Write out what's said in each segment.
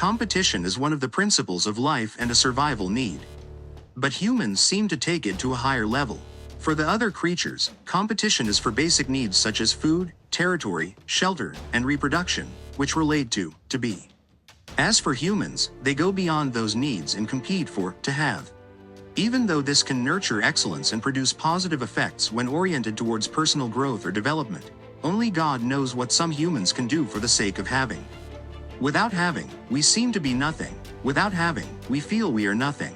Competition is one of the principles of life and a survival need. But humans seem to take it to a higher level. For the other creatures, competition is for basic needs such as food, territory, shelter, and reproduction, which relate to be. As for humans, they go beyond those needs and compete for to have. Even though this can nurture excellence and produce positive effects when oriented towards personal growth or development, only God knows what some humans can do for the sake of having. Without having, we seem to be nothing. Without having, we feel we are nothing.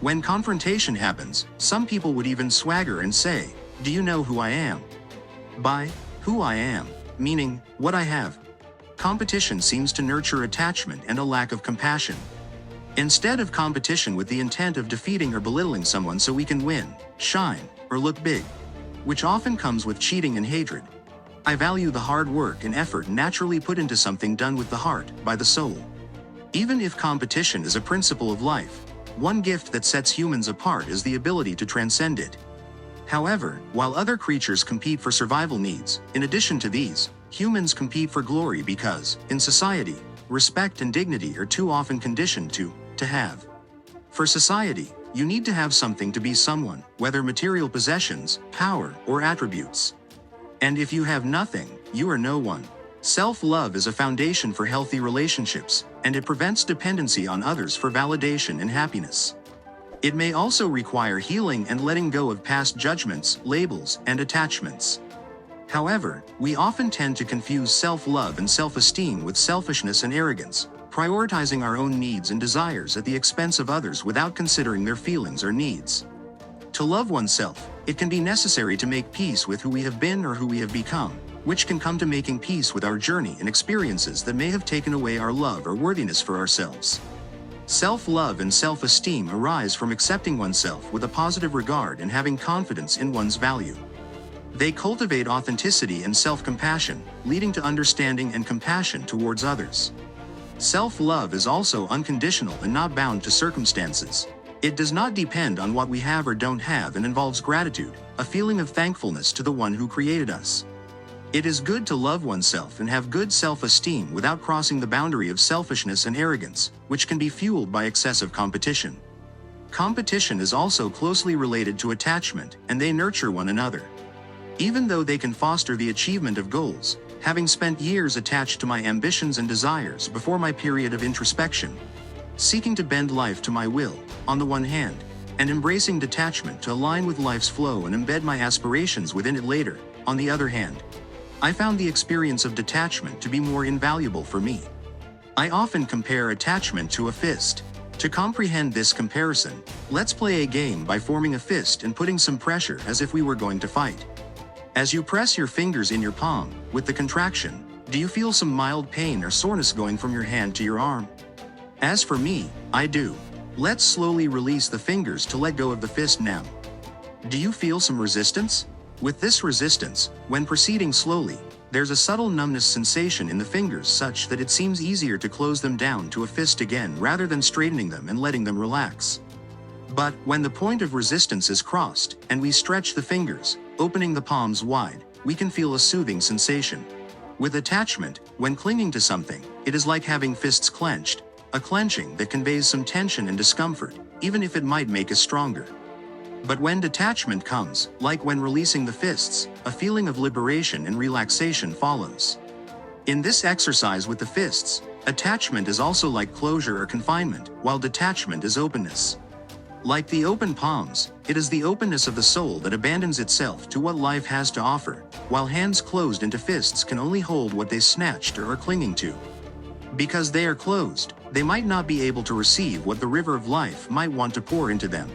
When confrontation happens, some people would even swagger and say, "Do you know who I am?" By who I am, meaning what I have. Competition seems to nurture attachment and a lack of compassion. Instead of competition with the intent of defeating or belittling someone so we can win, shine, or look big, which often comes with cheating and hatred, I value the hard work and effort naturally put into something done with the heart, by the soul. Even if competition is a principle of life, one gift that sets humans apart is the ability to transcend it. However, while other creatures compete for survival needs, in addition to these, humans compete for glory because, in society, respect and dignity are too often conditioned to have. For society, you need to have something to be someone, whether material possessions, power, or attributes. And if you have nothing, you are no one. Self-love is a foundation for healthy relationships, and it prevents dependency on others for validation and happiness. It may also require healing and letting go of past judgments, labels, and attachments. However, we often tend to confuse self-love and self-esteem with selfishness and arrogance, prioritizing our own needs and desires at the expense of others without considering their feelings or needs. To love oneself, it can be necessary to make peace with who we have been or who we have become, which can come to making peace with our journey and experiences that may have taken away our love or worthiness for ourselves. Self-love and self-esteem arise from accepting oneself with a positive regard and having confidence in one's value. They cultivate authenticity and self-compassion, leading to understanding and compassion towards others. Self-love is also unconditional and not bound to circumstances. It does not depend on what we have or don't have and involves gratitude, a feeling of thankfulness to the one who created us. It is good to love oneself and have good self-esteem without crossing the boundary of selfishness and arrogance, which can be fueled by excessive competition. Competition is also closely related to attachment, and they nurture one another. Even though they can foster the achievement of goals, having spent years attached to my ambitions and desires before my period of introspection, seeking to bend life to my will, on the one hand, and embracing detachment to align with life's flow and embed my aspirations within it later, on the other hand, I found the experience of detachment to be more invaluable for me. I often compare attachment to a fist. To comprehend this comparison, let's play a game by forming a fist and putting some pressure as if we were going to fight. As you press your fingers in your palm, with the contraction, do you feel some mild pain or soreness going from your hand to your arm? As for me, I do. Let's slowly release the fingers to let go of the fist now. Do you feel some resistance? With this resistance, when proceeding slowly, there's a subtle numbness sensation in the fingers such that it seems easier to close them down to a fist again rather than straightening them and letting them relax. But when the point of resistance is crossed, and we stretch the fingers, opening the palms wide, we can feel a soothing sensation. With attachment, when clinging to something, it is like having fists clenched, a clenching that conveys some tension and discomfort, even if it might make us stronger. But when detachment comes, like when releasing the fists, a feeling of liberation and relaxation follows. In this exercise with the fists, attachment is also like closure or confinement, while detachment is openness. Like the open palms, it is the openness of the soul that abandons itself to what life has to offer, while hands closed into fists can only hold what they snatched or are clinging to. Because they are closed, they might not be able to receive what the river of life might want to pour into them.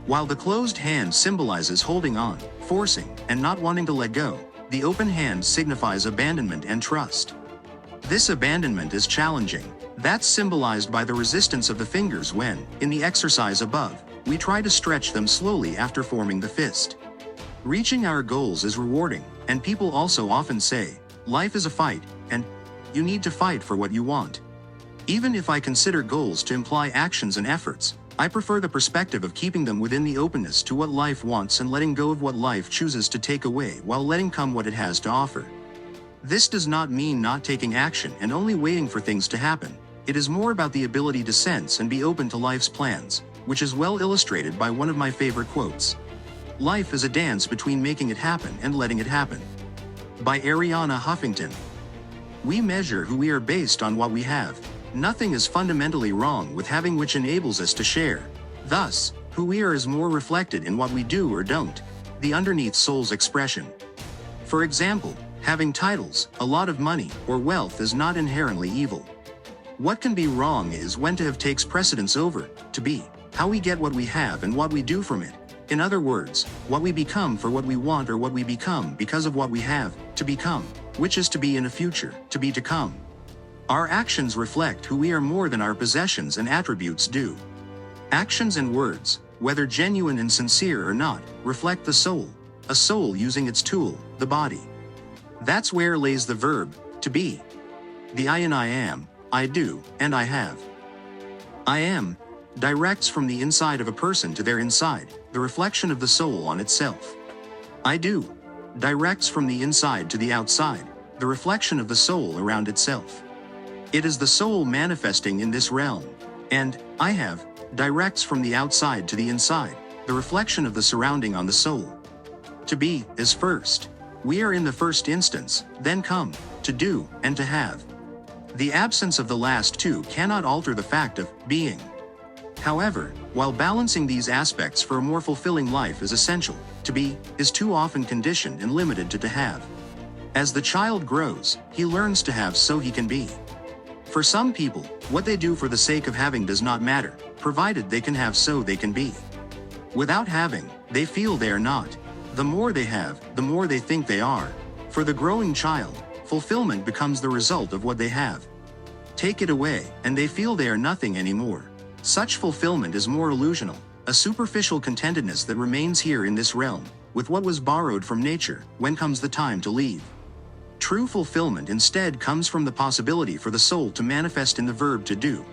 While the closed hand symbolizes holding on, forcing, and not wanting to let go, the open hand signifies abandonment and trust. This abandonment is challenging. That's symbolized by the resistance of the fingers when, in the exercise above, we try to stretch them slowly after forming the fist. Reaching our goals is rewarding, and people also often say, life is a fight, and you need to fight for what you want. Even if I consider goals to imply actions and efforts, I prefer the perspective of keeping them within the openness to what life wants and letting go of what life chooses to take away while letting come what it has to offer. This does not mean not taking action and only waiting for things to happen. It is more about the ability to sense and be open to life's plans, which is well illustrated by one of my favorite quotes. Life is a dance between making it happen and letting it happen. By Arianna Huffington. We measure who we are based on what we have. Nothing is fundamentally wrong with having, which enables us to share. Thus, who we are is more reflected in what we do or don't, the underneath soul's expression. For example, having titles, a lot of money, or wealth is not inherently evil. What can be wrong is when to have takes precedence over to be, how we get what we have and what we do from it. In other words, what we become for what we want or what we become because of what we have to become, which is to be in a future, to be to come. Our actions reflect who we are more than our possessions and attributes do. Actions and words, whether genuine and sincere or not, reflect the soul, a soul using its tool, the body. That's where lays the verb, to be. The I in I am, I do, and I have. I am directs from the inside of a person to their inside, the reflection of the soul on itself. I do directs from the inside to the outside, the reflection of the soul around itself. It is the soul manifesting in this realm. And I have directs from the outside to the inside, the reflection of the surrounding on the soul. To be is first. We are in the first instance, then come, to do, and to have. The absence of the last two cannot alter the fact of being. However, while balancing these aspects for a more fulfilling life is essential, to be is too often conditioned and limited to have. As the child grows, he learns to have so he can be. For some people, what they do for the sake of having does not matter, provided they can have so they can be. Without having, they feel they are not. The more they have, the more they think they are. For the growing child, fulfillment becomes the result of what they have. Take it away, and they feel they are nothing anymore. Such fulfillment is more illusional, a superficial contentedness that remains here in this realm, with what was borrowed from nature, when comes the time to leave. True fulfillment instead comes from the possibility for the soul to manifest in the verb to do.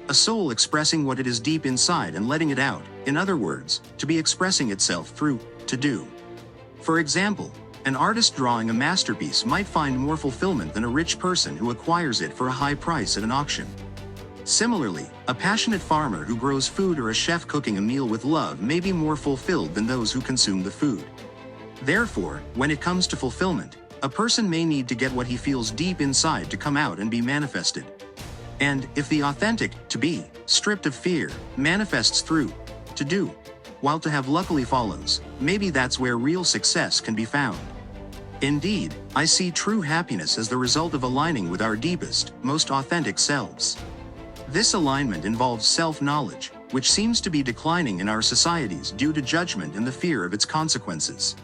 A soul expressing what it is deep inside and letting it out, in other words, to be expressing itself through to do. For example, an artist drawing a masterpiece might find more fulfillment than a rich person who acquires it for a high price at an auction. Similarly, a passionate farmer who grows food or a chef cooking a meal with love may be more fulfilled than those who consume the food. Therefore, when it comes to fulfillment, a person may need to get what he feels deep inside to come out and be manifested. And if the authentic to be, stripped of fear, manifests through to do, while to have luckily follows, maybe that's where real success can be found. Indeed, I see true happiness as the result of aligning with our deepest, most authentic selves. This alignment involves self-knowledge, which seems to be declining in our societies due to judgment and the fear of its consequences.